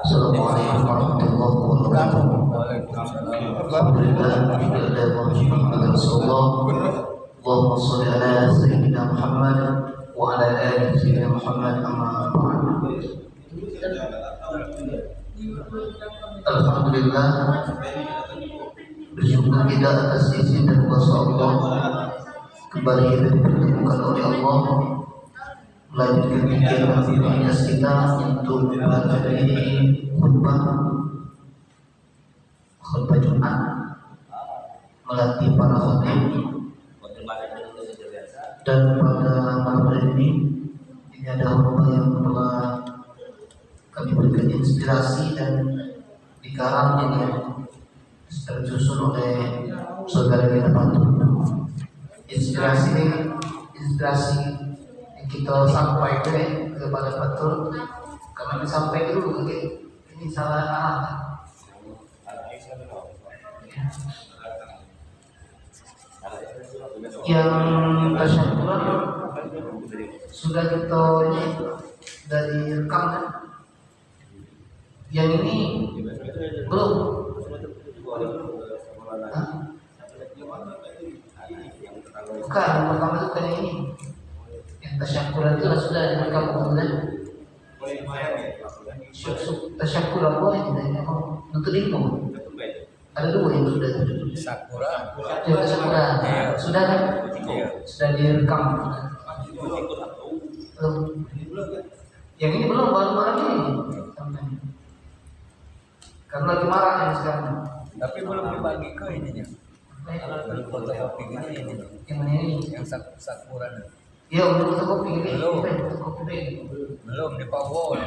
Assalamualaikum warahmatullahi wabarakatuh. Allahumma sholli ala sayyidina Muhammad wa ala ali sayyidina Muhammad amma ba'd. Alhamdulillah, bersyukur kita atas izin dan kuasa Allah kembali kita dipertemukan oleh Allah melanjutkan kegiatan aktivitas kita untuk belajar ini khutbah Jumat, melatih para khatib. Dan pada malam hari ini ada khutbah yang telah kami berikan inspirasi dan dikarang yang tersusun oleh saudara kita Fatur. Inspirasi yang kita sampaikan kepada Fatur, karena disampaikan dulu ini salah arah. Yang tasyakuran sudah kita ini dari rekam kan? Yang ini belum. Bukan, yang pertama itu kan ini. Yang tasyakuran itu sudah direkam kemudian. Tasyakuran boleh tidak? Untuk ilmu. Ada dua yang sudah. Sakura. Sakura. Sudah kan? Sudah direkam. Yang ini belum, baru malam ini. Karena lagi marah yang sekarang. Tapi belum dibagi ke ininya. Belum fotokopi ini. Yang mana ini? Yang sakura. Iya, udah fotokopi ini. Belum di power.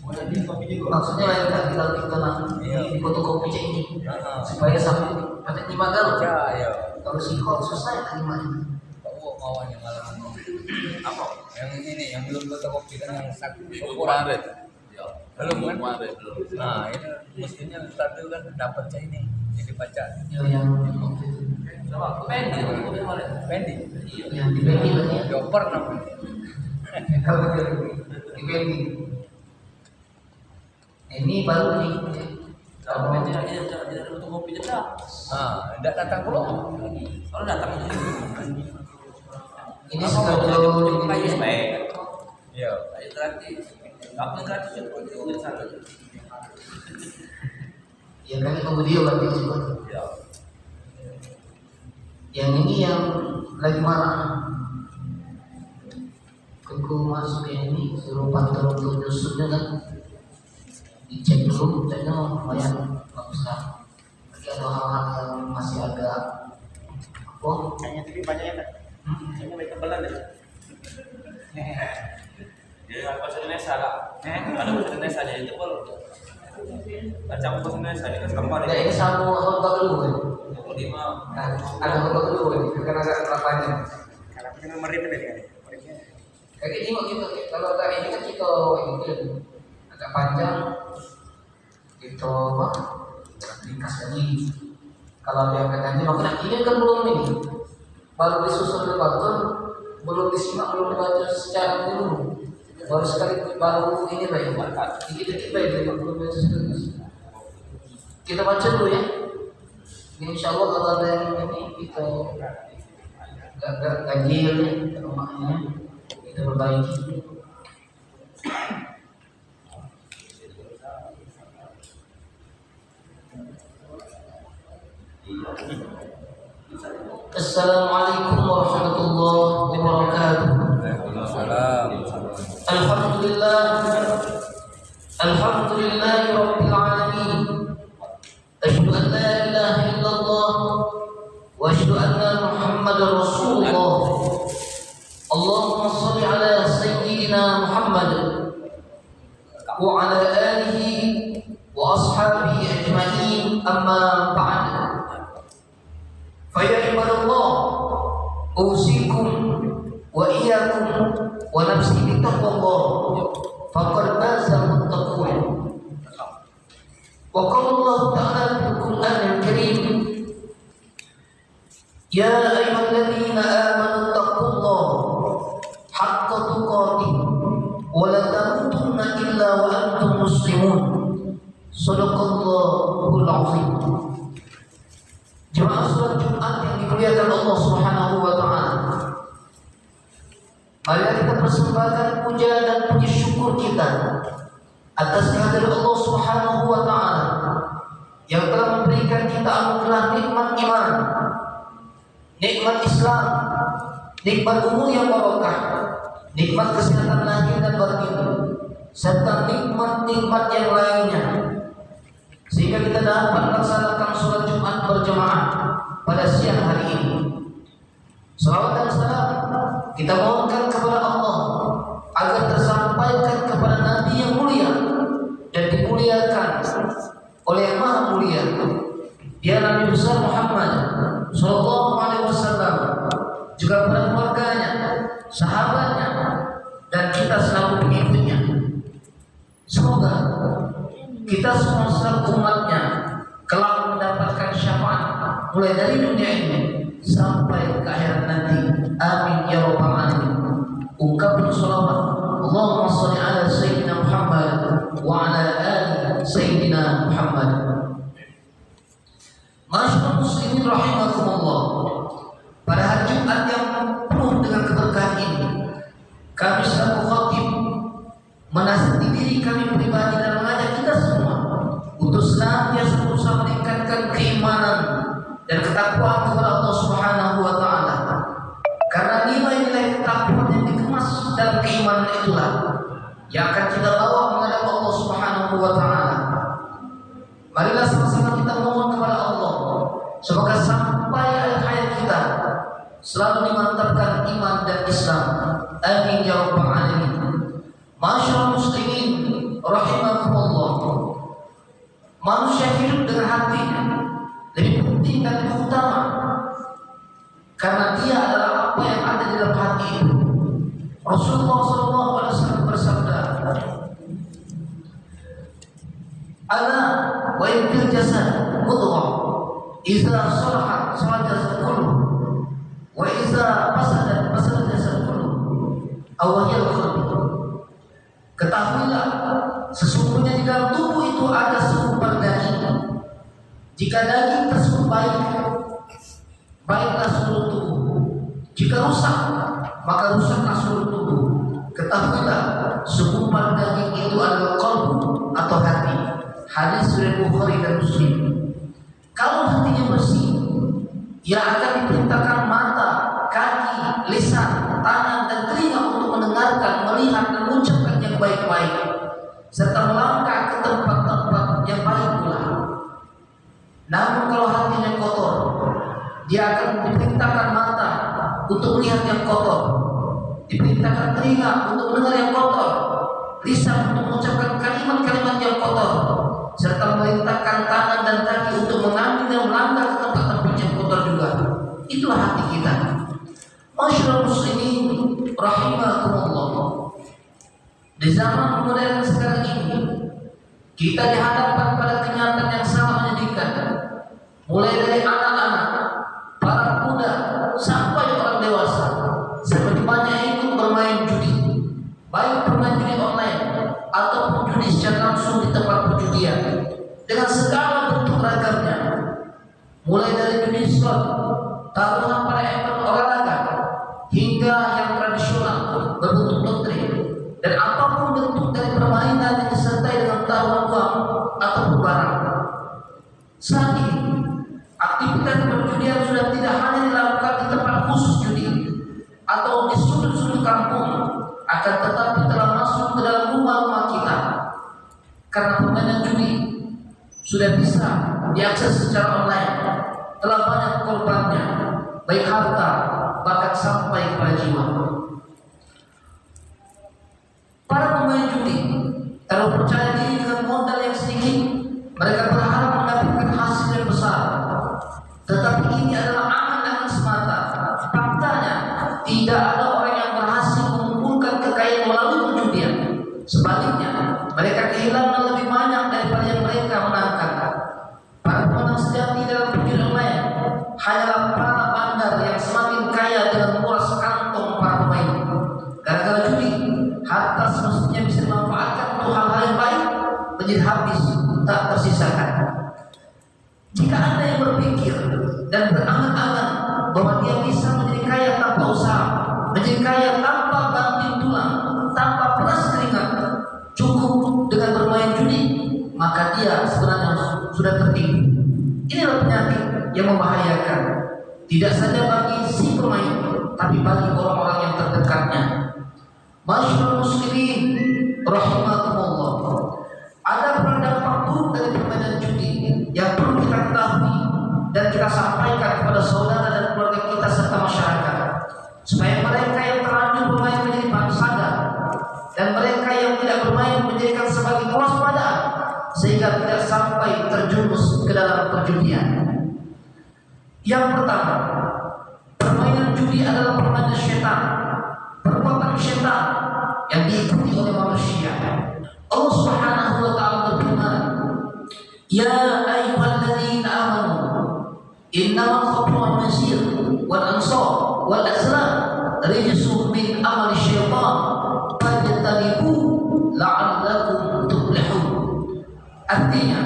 Maksudnya lain kali kalau kita di fotokopi ini supaya sampai pada 5 galau. Ya. Kalau sihol susah ya kalimatnya. Power maunya malam ini. Apa? Yang ini yang belum fotokopi kan yang sakura. Belum kan? Nah, ini mestinya satu kan dapat saya ini jadi baca. Yang Pendi. Yang di Pendi tadi. Joper namanya. Kalau di Pendi. Ini baru nih. Kalau tidak ada fotokopi tidak. Tidak datang belum. Kalau datang Ini sudah kayu baik. Iya. Kayu gratis. Kamu gratis itu sana. Ya kan tunggu dia berarti juga. Ya. Yang ini yang lagi marah. Aku masuk ini suruh Fatur untuk nyusunnya kan. Dicek dulu, ceknya lumayan bagus lah. Tapi ada hal-hal yang masih agak Kayaknya tadi banyaknya kan? Kayaknya baik kebelan deh. Jadi bahasa Indonesia lah. Ada bahasa Indonesia aja itu kalau baca bahasa Indonesia ini kan gambar ya ini sama khutbah dulu kan. Lima. Nah, ada khutbah dulu kan, karena agak terlalu Karena punya merit tadi kan. kayak ini gitu, kalau agak ini kan kita ini agak panjang itu apa? Ringkas lagi. Kalau dia katanya makanya ini kan belum ini, baru disusun oleh Fatur, belum disimak, belum dibaca secara dulu. Baru sekali baru ini baik, dikit-dikit baik, belum baca sekali. Kita baca dulu ya. Insya Allah kalau ada yang ini kita agak ganjil ya rumahnya, kita perbaiki. Assalamualaikum warahmatullahi wabarakatuh. Waalaikumsalam. Alhamdulillahi rabbil alamin. Asyhadu an la ilaha illallah wa asyhadu anna Muhammadar Rasulullah. Allahumma shalli ala sayyidina Muhammad wa ala alihi wa ashabihi ajma'in, amma ba'd. Faya ibadallah, usikum wa iyyakum wa nafsi bittaqwallah, faqad faza muttaqun. Wa qala Allah ta'ala fil Qur'anil Karim, ya ayyuhalladzina amanu taqullaha haqqa tuqatih wa la Shadaqallahul azim. Jemaah salat Jumat yang dimuliakan Allah Subhanahu wa taala. Mari kita persembahkan puja dan puji syukur kita atas kehadiran Allah Subhanahu wa taala yang telah memberikan kita anugerah nikmat iman, nikmat Islam, nikmat umur yang barokah, nikmat kesehatan lahir dan batin, serta nikmat-nikmat yang lainnya, sehingga kita dapat melaksanakan sholat Jumat berjamaah pada siang hari ini. Salawat dan salam kita mohonkan kepada Allah agar tersampaikan kepada Nabi yang mulia dan dimuliakan oleh yang Maha Mulia, dia Nabi besar Muhammad Sallallahu Alaihi Wasallam, juga para keluarganya, sahabatnya, dan kita selalu pengikutnya. Semoga kita semua selaku umatnya kelak mendapatkan syafaat mulai dari dunia ini sampai ke akhirat nanti. Amin ya rabbal alamin. Ungkapkan salawat Allahumma shalli ala sayyidina Muhammad wa ala ali sayyidina Muhammad. Masyaallah muslimin rahimakumullah. Pada hari Jumat yang penuh dengan keberkahan ini, kami selaku khatib menasihati diri kami pribadi dan mengajak kita semua untuk senantiasa berusaha meningkatkan keimanan dan ketakwaan kepada Allah Subhanahu wa taala. Karena nilai-nilai ketakwaan yang dikemas dalam keimanan itulah yang akan kita bawa menghadap Allah Subhanahu wa taala. Marilah sama-sama kita mohon kepada Allah semoga sampai akhir hayat kita selalu dimantapkan iman dan Islam. Amin ya rabbal alamin. Masyaallah muslimin rahimakumullah. Manusia hidup dengan hatinya lebih penting dan lebih utama, karena dia adalah apa yang ada di dalam hati itu. Rasulullah SAW bersabda, "Ala wa fil jasad mudghah, idza salahat salaha jasad kulluh, wa idza fasadat fasada jasad kulluh, aw hiya al-qalb." Ketahuilah, sesungguhnya di dalam tubuh itu ada segumpal daging. Jika daging tersebut baik, baiklah seluruh tubuh. Jika rusak, maka rusaklah seluruh tubuh. Ketahuilah, segumpal daging itu adalah qalbu atau hati. Hadis riwayat Bukhari dan Muslim. Kalau hatinya bersih, ia akan diperintahkan mata, kaki, lisan, tangan, dan telinga untuk mendengarkan, melihat, dan mengucapkan yang baik-baik, serta melangkah ke tempat-tempat yang baik pula. Namun kalau hatinya kotor, dia akan diperintahkan mata untuk melihat yang kotor, diperintahkan telinga untuk mendengar yang kotor, lisan untuk mengucapkan kalimat-kalimat yang kotor, serta memerintahkan tangan dan kaki untuk mengambil dan melangkah ke tempat-tempat yang kotor juga. Itulah hati kita. Masyaallah muslimin rahimakumullah. Di zaman modern sekarang ini, kita dihadapkan pada kenyataan yang sangat menyedihkan. Mulai dari anak-anak, para muda, sampai orang dewasa, semakin banyak ikut bermain judi, baik bermain judi online ataupun judi secara langsung di tempat perjudian, dengan segala bentuk ragamnya. Mulai dari judi slot, taruhan pada event olahraga, hingga yang tradisional berbentuk lotre, dan apapun bentuk dari permainan yang disertai dengan taruhan uang ataupun barang. Saat ini, aktivitas perjudian sudah tidak hanya dilakukan di tempat khusus judi atau di sudut-sudut kampung, akan tetapi telah masuk ke dalam rumah-rumah kita. Karena permainan judi sudah bisa diakses secara online, telah banyak korbannya, baik harta bahkan sampai kepada jiwa. Para pemain judi terlalu percaya diri dengan modal yang sedikit. Mereka berharap mendapatkan hasil yang besar. Tetapi ini adalah angan-angan semata. Faktanya, tidak ada orang yang berhasil mengumpulkan kekayaan melalui perjudian. Sebaliknya, mereka kehilangan lebih banyak daripada yang mereka menangkan. Para pemenang sejati dalam perjudian online hanyalah para bandar yang semakin kaya dengan nguras kantong para pemain. Gara-gara judi, harta semestinya bisa dimanfaatkan untuk hal-hal yang baik menjadi habis tak tersisakan. Jika Anda yang berpikir dan berangan-angan bahwa dia bisa menjadi kaya tanpa usaha, menjadi kaya tanpa banting tulang, tanpa peras keringat, cukup dengan bermain judi, maka dia sebenarnya sudah tertipu. Inilah penyakit yang membahayakan, tidak saja bagi si pemain, tapi bagi orang-orang yang terdekatnya. Masyaallah muslimin rahimakumullah. Ada dampak buruk dari permainan judi yang perlu kita ketahui dan kita sampaikan kepada saudara dan keluarga kita serta masyarakat, supaya mereka yang terlanjur bermain menjadi sadar, dan mereka yang tidak bermain menjadikan sebagai kewaspadaan, sehingga tidak sampai terjerumus ke dalam perjudian. Yang pertama, permainan judi adalah permainan syaitan, perbuatan syaitan yang diikuti oleh manusia. Allah Subhanahu wa taala berfirman, "Ya ayyuhalladzina amanu, innamal khamru wal maisir wal ansab wal azlam rijsun min amali syaitan fajtanibu la'allakum tuflihun." Artinya,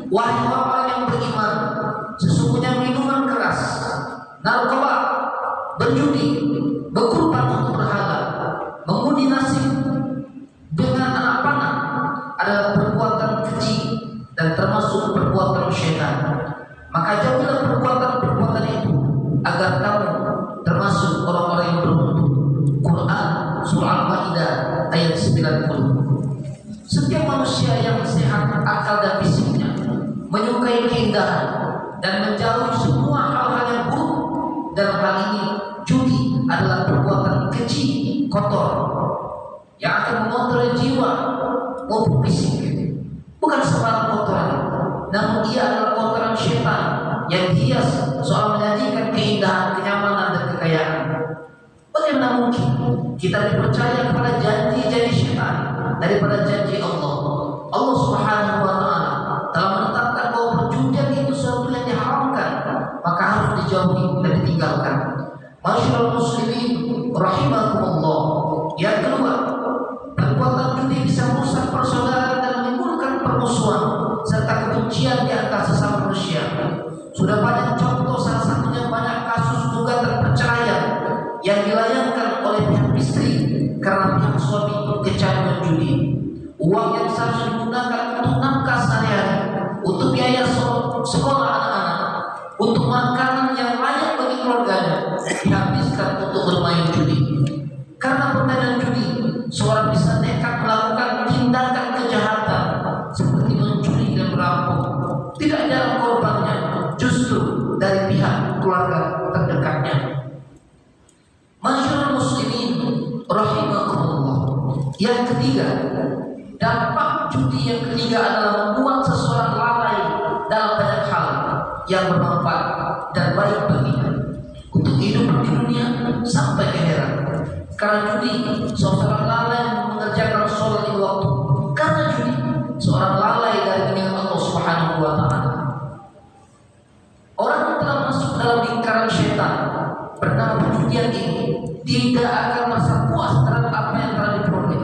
wahai orang-orang yang beriman, sesungguhnya minuman keras, narkoba, berjudi, berkorban untuk berhala, mengundi nasib dengan anak panah adalah perbuatan keji dan termasuk perbuatan syaitan. Maka jauhilah perbuatan-perbuatan itu agar kamu termasuk orang-orang yang beruntung. Quran Surah Al-Maidah ayat 90. Setiap manusia yang sehat akal dan fisiknya menyukai keindahan dan menjauhi semua hal-hal yang buruk. Dalam hal ini judi adalah perbuatan keji, kotor, yang akan mengontrol jiwa maupun fisik. Bukan sembarang kotoran, namun ia adalah kotoran syaitan yang hias soal menyajikan keindahan, kenyamanan dan kekayaan. Bagaimana mungkin kita dipercaya kepada janji-janji syaitan daripada janji Allah? Allah Subhanahu wa taala telah menetapkan bahwa perjudian itu sesuatu yang diharamkan, maka harus dijauhi dan ditinggalkan. Masyaallah muslimin rahimakumullah. Yang kedua, perbuatan judi bisa merusak persaudaraan dan menimbulkan permusuhan serta kebencian di antara sesama manusia. Sudah banyak contoh, salah satunya banyak kasus gugatan perceraian yang dilayangkan oleh pihak istri karena pihak suami kecanduan judi. Uang yang seharusnya digunakan untuk nafkah sehari-hari, untuk biaya sekolah anak-anak, untuk makanan yang layak bagi keluarganya, dihabiskan untuk bermain judi. Karena permainan judi, seorang bisa nekat melakukan tindakan kejahatan seperti mencuri dan merampok. Tidak jarang korbannya justru dari pihak keluarga terdekatnya. Masyaallah muslimin rahimakumullah. Yang ketiga, dampak judi yang ketiga adalah membuat seseorang lalai dalam banyak hal yang bermanfaat dan baik baginya untuk hidup di dunia sampai akhirat. Karena judi, seorang lalai mengerjakan sholat di waktu. Karena judi, seorang lalai dari nikmat Allah Subhanahu wa taala. Orang yang telah masuk dalam lingkaran syaitan bernama perjudian ini tidak akan merasa puas terhadap apa yang telah diperoleh.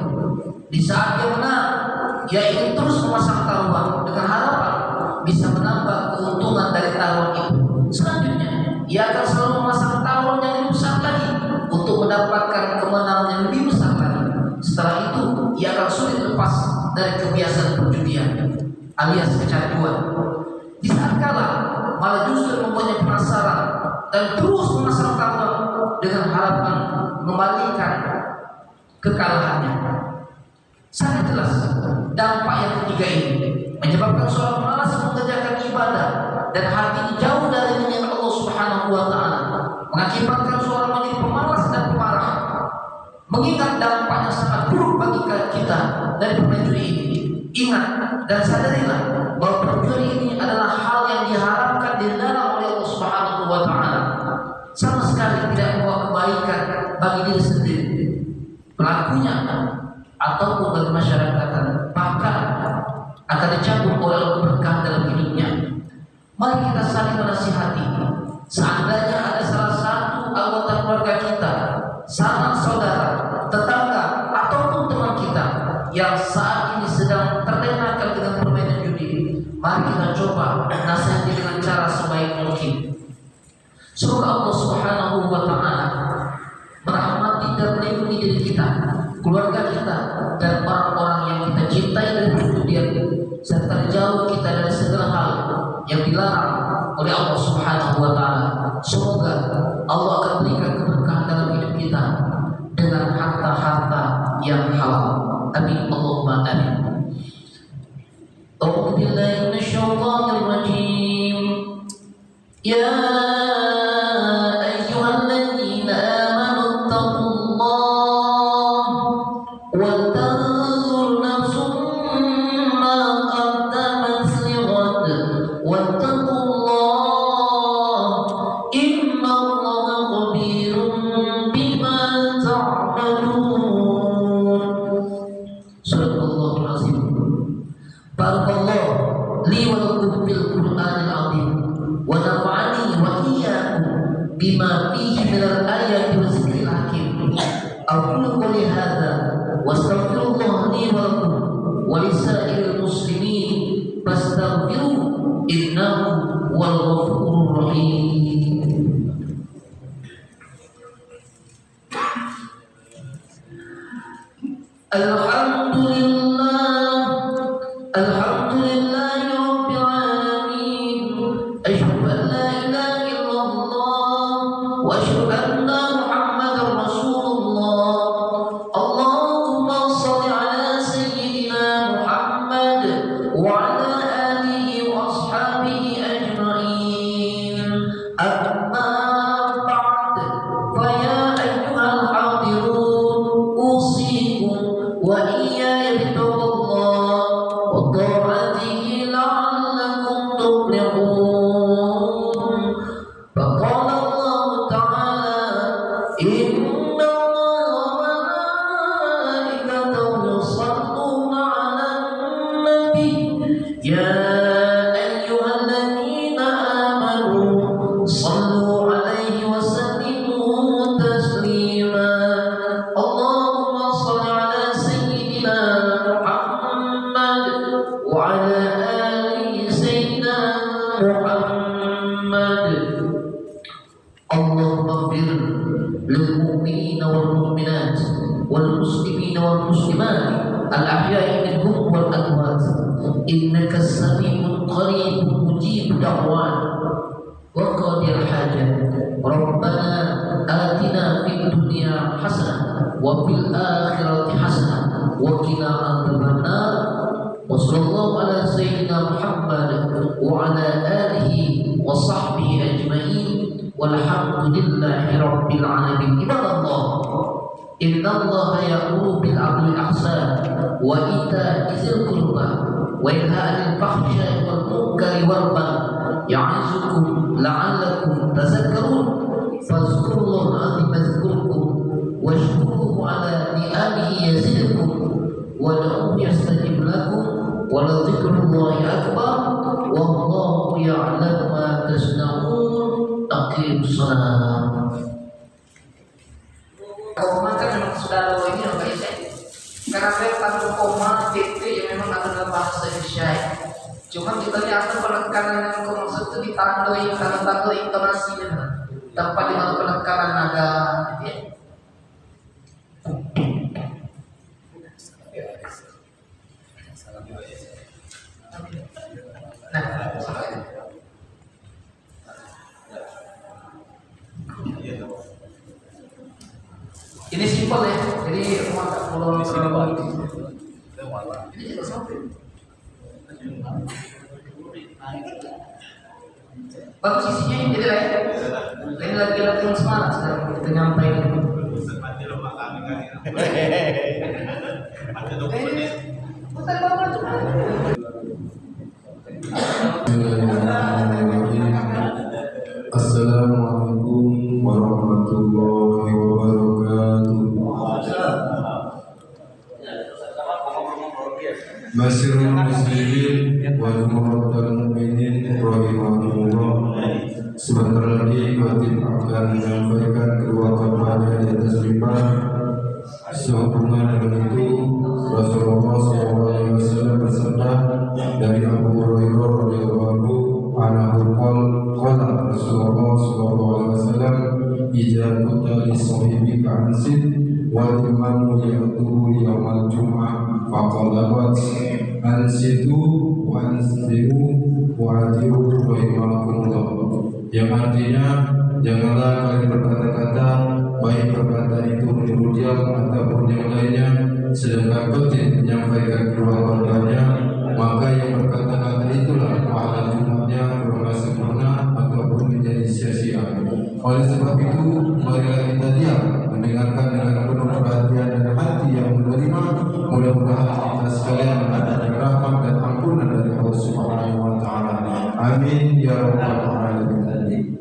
Di saat dia menang, ia ingin terus memasang taruhan dengan harapan bisa menambah keuntungan dari taruhan itu. Selanjutnya, ia akan selalu memasang taruhan yang lebih besar lagi untuk mendapatkan kemenangan yang lebih besar lagi. Setelah itu, ia akan sulit lepas dari kebiasaan perjudian alias kecanduan. Di saat kalah, malah justru membuatnya penasaran dan terus memasang taruhan dengan harapan mengembalikan kekalahannya. Sangat jelas dampak yang ketiga ini menyebabkan seorang malas mengerjakan ibadah dan hatinya jauh dari mengingat Allah Subhanahu wa taala, mengakibatkan seorang menjadi pemalas dan pemarah. Mengingat dampak yang sangat buruk bagi kita dari permainan judi ini, ingat dan sadarilah bahwa perjudian ini adalah hal yang diharapkan dilarang oleh Allah Subhanahu wa taala. Sama sekali tidak membawa kebaikan bagi diri sendiri, pelakunya ataupun bagi masyarakat, bahkan akan dicabut oleh Allah berkah dalam hidupnya. Mari kita saling menasihati. Seandainya ada salah satu anggota keluarga kita, sanak saudara, tetangga ataupun teman kita yang saat ini sedang terlena dengan permainan judi, Mari kita coba nasihati dengan cara sebaik mungkin. Semoga Allah Subhanahu wa Ta'ala merahmati dan melindungi diri kita, keluarga kita, dan orang-orang yang kita cintai dari kemudian, serta jauh kita dari segala hal yang dilarang oleh Allah Subhanahu wa Ta'ala. Semoga Allah akan berikan keberkahan dalam hidup kita dengan harta-harta yang halal. Amin Allahumma amin. A'udzu billahi minasyaitonir rajim. Ya ayyuhalladzina amanu taqullaha wa tanzur nafsum ma qaddamat lighad wattaqullaha innallaha khabirun bima ta'malun. Sadaqallahul azim. Barakallahu li wa lakum bil Qur'anil azim wa nafa'ani wa iyyakum bima fihi minal ayati wa zikril hakim. Aqulu qouli hadza wa astaghfirullah li wa lakum wa lisairil muslimin fastaghfiruhu innahu wal ghafurur rahim. Alhamdulillahi rabbil alamin. Asyhadu an la ilaha illallah wa asyhadu anna Muhammadar Rasulullah. Allahumma shalli ala sayyidina Muhammad wa ala alihi wa ashabihi ajma'in. Amma ba'd, fa ya ayyuhal hadirun, usikum wa iyaya bittaqwallah wa ta'atihi la'allakum tuflihun. Faqala Allah ta'ala, inna Allaha wa malaikatahu yusalluna 'alan nabi ya ayyuhalladzina amanu sallu 'alaihi wa sallimu taslima. Allahumma shalli 'ala sayyidina Muhammad wa 'ala ali sayyidina Muhammad. Allahumma ighfir lil mu'minina wal mu'minat wal muslimina wal muslimat al ahya'i minhum wal amwat innaka sami'un qaribun mujibud da'wat wa qadir hajat. Rabbana atina fid dunya hasanah wa fil akhirati hasanah wa qina adzabannar. Wa sallallahu ala sayyidina Muhammad wa ala alihi wa sahbihi ajma'in walhamdulillahi rabbil alamin. Ibadallah, innallaha ya'muru bil 'adli wal ihsan wa ita'i dzil qurba wa yanha 'anil fahsya'i wal munkari wal baghi ya'izukum la'allakum tadhakkarun. Fadhkurullaha 'azima yadhkurkum washkuruhu 'ala ni'amihi yazidkum wad'uhu yastajib lakum wa ladhikrullahi akbar wallahu ya'lamu ma tasna'un. Aqimus shalah. Koma kan memang sudah lo ini apa ya? Karena memang koma titik yang memang ada dalam bahasa Indonesia. Cuma kita lihat penekanan yang koma itu ditandai tanda-tanda intonasinya tanpa dengan penekanan nada. Ya. Nah, ini simpel ya, jadi rumah tak perlu Di sini Pak. ini juga sampai. Bagus isinya, jadi lain lagi latihan semangat sekarang kita nyampaikan. Bukan bapak cuma. Assalamualaikum warahmatullahi wabarakatuh. Masyarul muslimin wal mu'minin rahimahullah. Sebentar lagi Batin akan menyampaikan kedua khutbahnya di atas mimbar. Sehubungan dengan itu Rasulullah SAW bersabda dari Abu Hurairah wal imamu ya'tuhu yawmal jum'ah faqalabat ansitu wa ansimu wa adiru wa imakumullah, yang artinya janganlah kalian berkata-kata, baik perkataan itu menyuruh ataupun yang lainnya, sedangkan khotib menyampaikan keluar korbannya, maka yang berkata-kata itulah pahala Jumatnya kurang sempurna ataupun menjadi sia-sia. Oleh sebab itu, marilah kita diam mendengarkan dengan penuh perhatian dan hati yang menerima. Mudah-mudahan kita sekalian mendapat rahmat dan ampunan dari Allah Subhanahu wa taala. Amin ya rabbal alamin.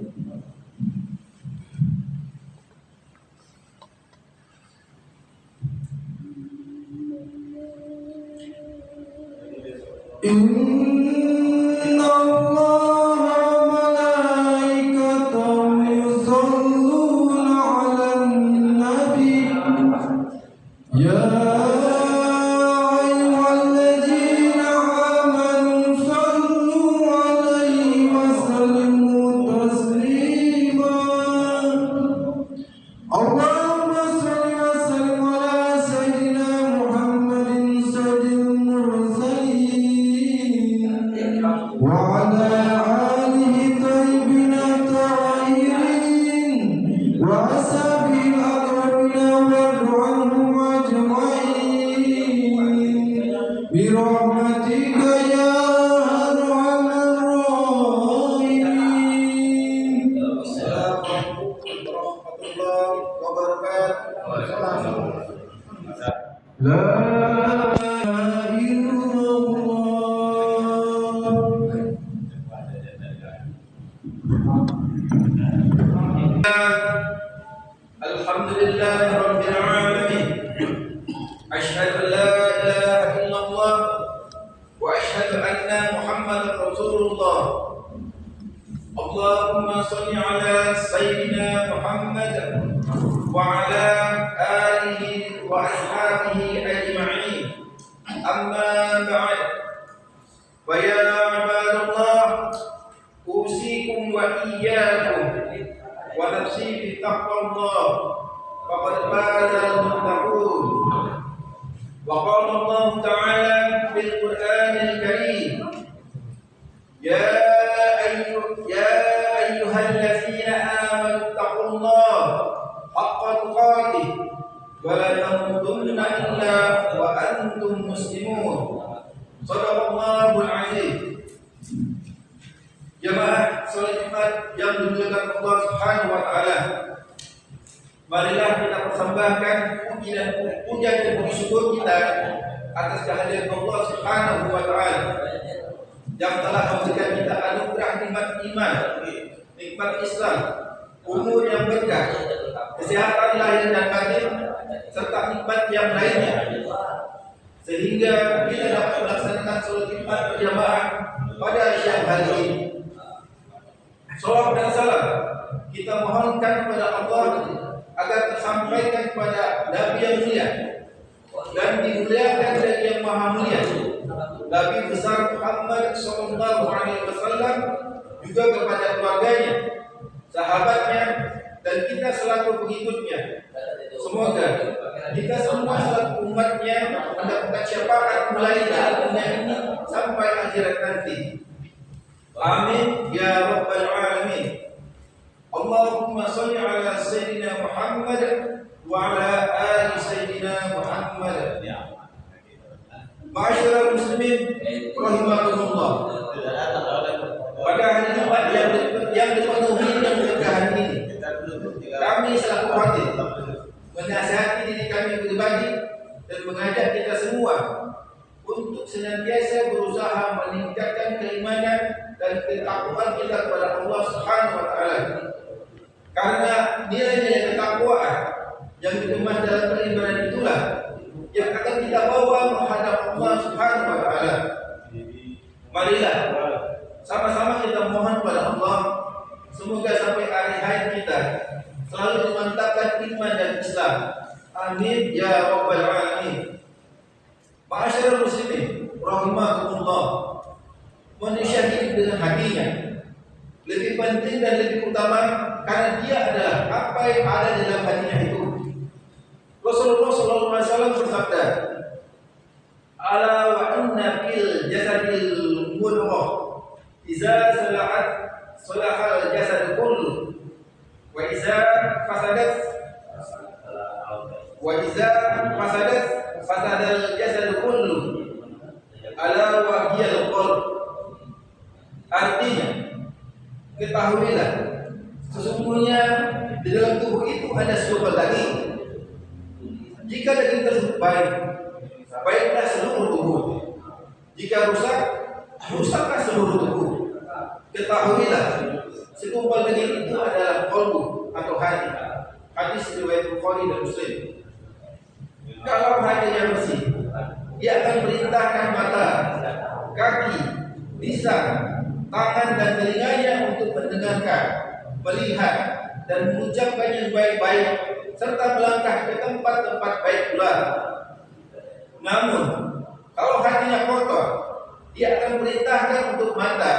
Inna Allaha wa malaikatahu yusholluna 'alan nabi ya ayyuhalladzina amanu shallu 'alaihi wa sallimu taslima. Allahumma shalli wa sallim ala sayyidina Muhammadin sayyidil mursalin wa ala alihi tayyibin tahirin wa ashabihi al-aqrabin warhamhum ajma'in bi rahmatika ya arhamar rahimin. Assalamualaikum warahmatullahi wabarakatuh. La ilaha Alhamdulillahi rabbil alamin. Asyhadu an la ilaha illallah wa asyhadu anna Muhammadar Rasulullah. Allahumma shalli ala sayyidina Muhammad wa ala alihi wa ashabihi ajma'in. Amma ba'd. Wa ya ibadallah, usikum wa iyyakum wa nafsi bi taqwallah faqad faza al-muttaqun. Wa qala Allah ta'ala fil Qur'anil Karim, ya ayyuhallazina amanu taqullaha haqqa tuqatih wa la tamutunna illa wa antum muslimun. Shadaqallahul azim. Jemaah salat Jumat yang dimuliakan Allah Subhanahu wa taala, marilah kita persembahkan puja dan puji syukur kita atas kehadiran Allah Subhanahu wa taala yang telah memberikan kita anugerah nikmat iman, nikmat Islam, umur yang berkah, kesehatan lahir dan batin, serta nikmat yang lainnya, sehingga kita dapat melaksanakan salat Jumat berjamaah pada siang hari ini. Salawat dan salam kita mohonkan kepada Allah agar tersampaikan kepada Nabi yang mulia dan dimuliakan dari yang maha mulia, Nabi besar Muhammad sallallahu alaihi wasallam, juga kepada keluarganya, sahabatnya, dan kita selaku pengikutnya. Semoga kita semua selaku umatnya mendapatkan syafaat mulai dari dunia ini sampai akhirat nanti. Amin ya rabbal alamin. Allahumma shalli ala sayyidina Muhammad wa ala ali sayyidina Muhammad. Ma'asyiral muslimin rahimakumullah. Pada hari Jumat yang dipenuhi dengan keberkahan ini, kami selaku khatib menasihati diri kami pribadi dan mengajak kita semua untuk senantiasa berusaha meningkatkan keimanan dan ketakwaan kita kepada Allah Subhanahu wa taala. Karena nilai-nilai ketakwaan yang dikemas dalam beribadah itulah yang akan kita bawa menghadap Allah Subhanahu wa taala. Marilah sama-sama kita mohon kepada Allah, semoga sampai akhir hayat kita selalu memantapkan iman dan Islam. Amin ya rabbal alamin. Ma'asyiral muslimin rahimakumullah. Manusia hidup dengan hatinya lebih penting dan lebih utama karena dia adalah apa yang ada di dalam hatinya itu. Rasulullah SAW bersabda, "Ala wa inna fil jasadil mudghah idza salahat salahal jasad kullu wa idza fasadat fasadal jasad kullu ala wa hiyal qalb." Artinya, ketahuilah sesungguhnya di dalam tubuh itu ada segumpal daging. Jika daging tersebut baik, baiklah seluruh tubuh. Jika rusak, rusaklah seluruh tubuh. Ketahuilah, segumpal daging itu adalah qalbu atau hati. Hadis riwayat Bukhari dan Muslim. Kalau hatinya bersih, dia akan perintahkan mata, kaki, lisan, tangan dan telinganya untuk mendengarkan, melihat, dan mengucapkan yang baik-baik, serta melangkah ke tempat-tempat baik pula. Namun, kalau hatinya kotor, dia akan perintahkan untuk mata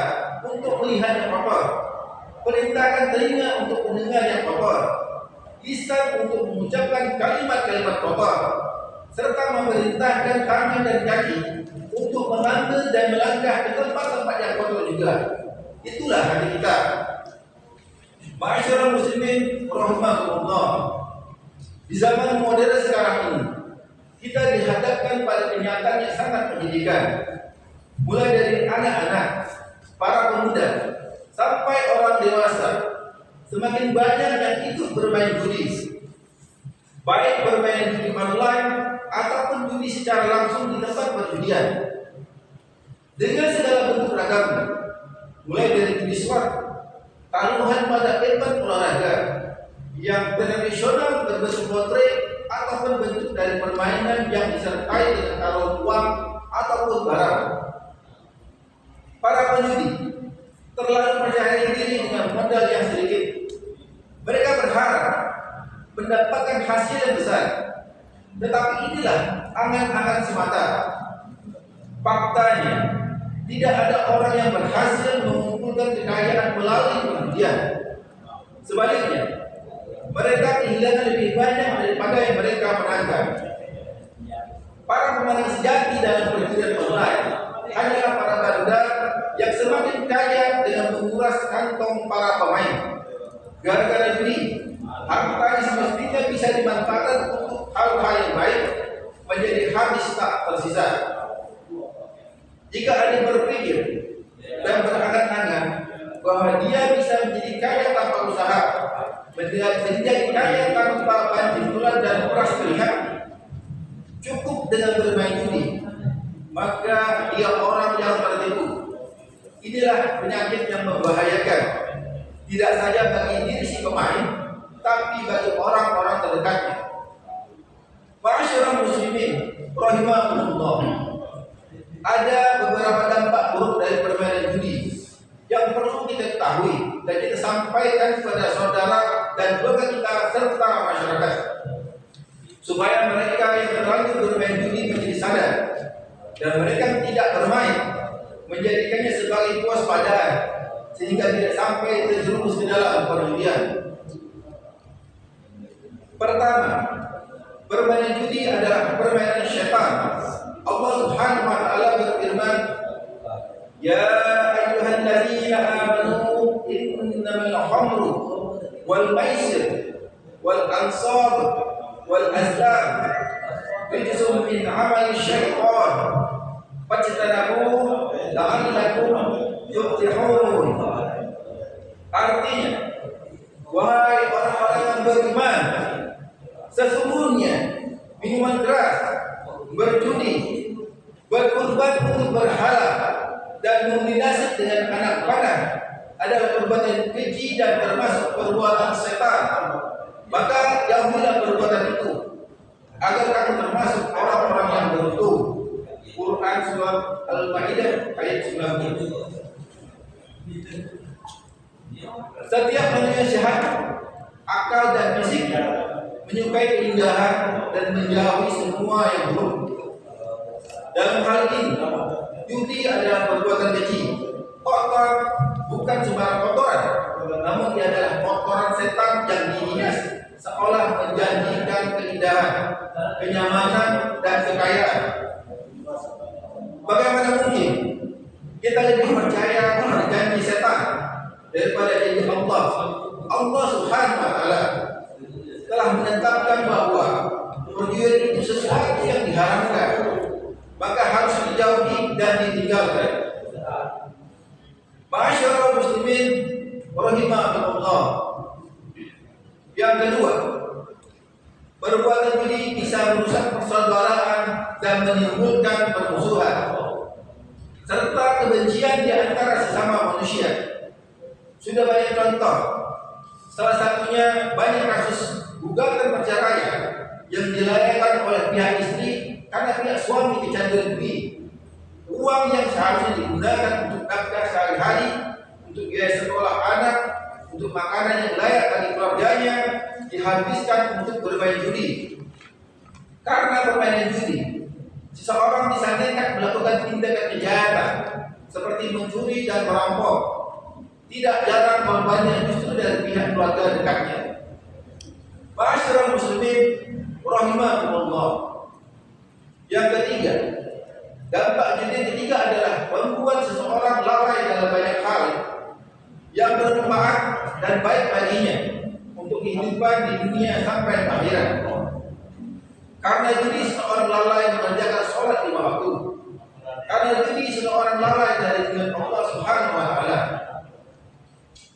untuk melihat yang kotor, perintahkan telinga untuk mendengar yang kotor, lisan untuk mengucapkan kalimat-kalimat kotor, serta memerintahkan tangan dan kaki untuk mengambil dan melangkah ke tempat-tempat yang kotor juga. Itulah hati kita. Ma'asyiral muslimin rahimakumullah. Di zaman modern sekarang ini, kita dihadapkan pada kenyataan yang sangat menyedihkan. Mulai dari anak-anak, para pemuda, sampai orang dewasa, semakin banyak yang ikut bermain judi. Baik bermain judi online ataupun judi secara langsung di tempat perjudian. Dengan segala bentuk ragamnya, mulai dari judi slot, taruhan pada event olahraga yang tradisional berbentuk lotre ataupun bentuk dari permainan yang disertai dengan taruhan uang ataupun barang. Para penjudi terlalu percaya diri dengan modal yang sedikit. Mereka berharap mendapatkan hasil yang besar, tetapi inilah angan-angan semata. Faktanya, tidak ada orang yang berhasil mengumpulkan kekayaan melalui perjudian. Sebaliknya, mereka kehilangan lebih banyak daripada yang mereka menangkan. Para pemenang sejati dalam perjudian online hanyalah para barudak yang semakin kaya dengan menguras kantong para pemain. Gara-gara judi, harta semestinya bisa dimanfaatkan untuk hal-hal yang baik menjadi habis tak tersisa. Jika ada berpikir dan berangan-angan bahwa dia bisa menjadi kaya tanpa usaha, menjadi kaya tanpa banting tulang dan peras keringat, cukup dengan bermain judi, maka dia orang yang tertipu. Inilah penyakit yang membahayakan, tidak saja bagi diri si pemain, tapi bagi orang-orang terdekatnya. Ma'asyiral muslimin rahimakumullah. Ada beberapa dampak buruk dari permainan judi yang perlu kita ketahui dan kita sampaikan kepada saudara dan keluarga kita serta masyarakat, supaya mereka yang terlanjur bermain judi menjadi sadar dan mereka tidak bermain, menjadikannya sebagai kewaspadaan sehingga tidak sampai terjerumus ke dalam perjudian. Pertama, permainan judi adalah permainan syaitan. Allah Subhanahu wa taala berfirman, "Ya ayyuhalladzina amanu innamal khamru wal maisir wal ansab wal azlam rijsun min amali syaitan fajtanabuhu la'allakum tuflihun." Artinya, wahai orang-orang yang beriman, sesungguhnya minuman keras, berjudi, berkorban untuk berhala, dan memberi dengan anak panah adalah perbuatan keji dan termasuk perbuatan setan. Maka jauhilah perbuatan itu agar kamu termasuk orang-orang yang beruntung. Quran surah Al-Maidah ayat 90. Setiap manusia sehat, akal dan fisik menyukai keindahan dan menjauhi semua yang buruk. Dalam hal ini, judi adalah perbuatan keji, kotor, bukan sembarang kotoran, namun ia adalah kotoran setan yang dihias seolah menjanjikan keindahan, kenyamanan, dan kekayaan. Bagaimana mungkin kita lebih percaya pada janji setan daripada janji Allah? Allah Subhanahu wa Ta'ala telah menetapkan bahwa perjudian itu sesuatu yang diharamkan, maka harus dijauhi dan ditinggalkan. Ma'asyiral muslimin rahimakumullah. Yang kedua, perbuatan judi bisa merusak persaudaraan dan menimbulkan permusuhan serta kebencian di antara sesama manusia. Sudah banyak contoh. Salah satunya banyak kasus gugatan perceraian yang dilayangkan oleh pihak istri karena pihak suami kecanduan judi. Uang yang seharusnya digunakan untuk nafkah sehari-hari, untuk biaya sekolah anak, untuk makanan yang layak bagi keluarganya, dihabiskan untuk bermain judi. Karena permainan judi, seseorang bisa nekat melakukan tindakan kejahatan seperti mencuri dan merampok. Tidak jarang korbannya justru dari pihak keluarga dekatnya. Ma'asyiral muslimin rahimakumullah. Yang ketiga, dampak judi ketiga adalah membuat seseorang lalai dalam banyak hal yang bermanfaat dan baik baginya untuk kehidupan di dunia sampai akhirat. Karena judi seseorang lalai mengerjakan sholat 5 waktu. Karena judi seseorang lalai dari dengan Allah Subhanahu wa Ta'ala.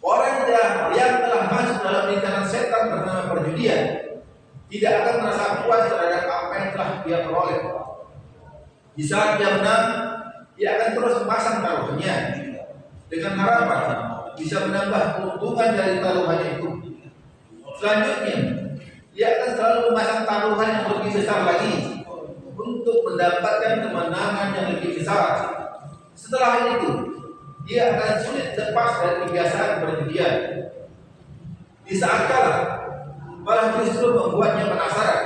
Orang yang telah masuk dalam lingkaran setan bernama perjudian tidak akan merasa puas terhadap apa yang telah dia peroleh. Di saat dia menang, dia akan terus memasang taruhannya dengan harapan bisa menambah keuntungan dari taruhannya itu. Selanjutnya, dia akan selalu memasang taruhan yang lebih besar lagi untuk mendapatkan kemenangan yang lebih besar. Setelah itu, dia akan sulit lepas dari kebiasaan perjudian. Di saat kalah, malah justru membuatnya penasaran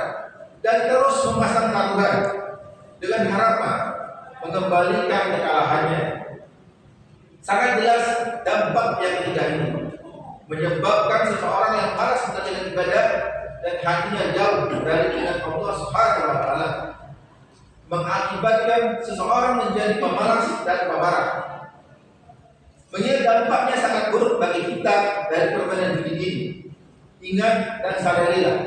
dan terus memasang taruhan dengan harapan mengembalikan kekalahannya. Sangat jelas dampak yang ketiga ini menyebabkan seseorang yang malas mengerjakan ibadah dan hatinya jauh dari ingat Allah Subhanahu wa Ta'ala, mengakibatkan seseorang menjadi pemalas dan pemarah. Mengingat dampaknya sangat buruk bagi kita dari permainan judi ini. Ingat dan sadarilah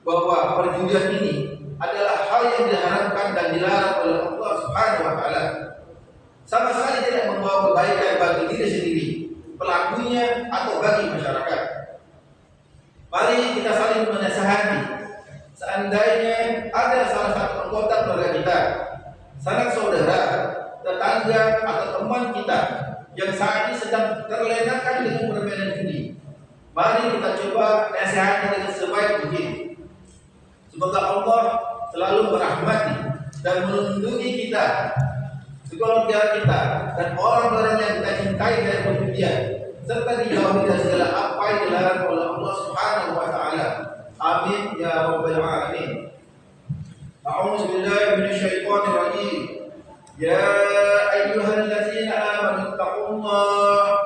bahwa perjudian ini adalah hal yang diharamkan dan dilarang oleh Allah Subhanahu wa Ta'ala. Sama sekali tidak membawa kebaikan bagi diri sendiri, pelakunya, atau bagi masyarakat. Mari kita saling menasihati. Seandainya ada salah satu anggota keluarga kita, sanak saudara, tetangga, atau teman kita yang saat ini sedang terlenakan dengan permainan judi, mari kita coba nasihati dengan sebaik mungkin. Semoga Allah selalu merahmati dan melindungi kita, keluarga kita, dan orang-orang yang kita cintai dari perjudian, serta dijauhi dari segala apa yang dilarang oleh Allah Subhanahu wa Ta'ala. Amin ya rabbal alamin. A'udzu billahi minasyaitonir rajim. Ya ayyuhallazina amanu taqullaha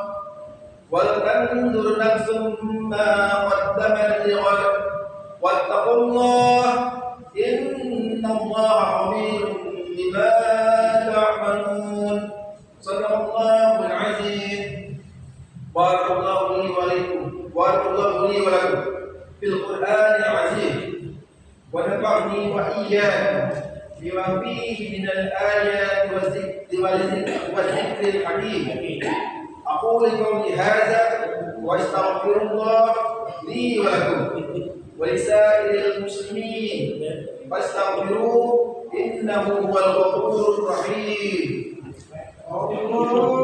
wal tanzur nafsum ma qaddamat lighad wattaqullaha innallaha khabirun bima ta'malun. Shadaqallahul azim. Barakallahu li wa lakum. Barakallahu li wa lakum fil Qur'anil azim. Wa nafa'ni wa iyyakum bima fihi minal ayati wadzikril hakim. Aqulu qawli hadza wa astaghfirullah li wa lakum wa lisairil muslimin fastaghfiruhu innahu huwal ghafurur rahim. Allah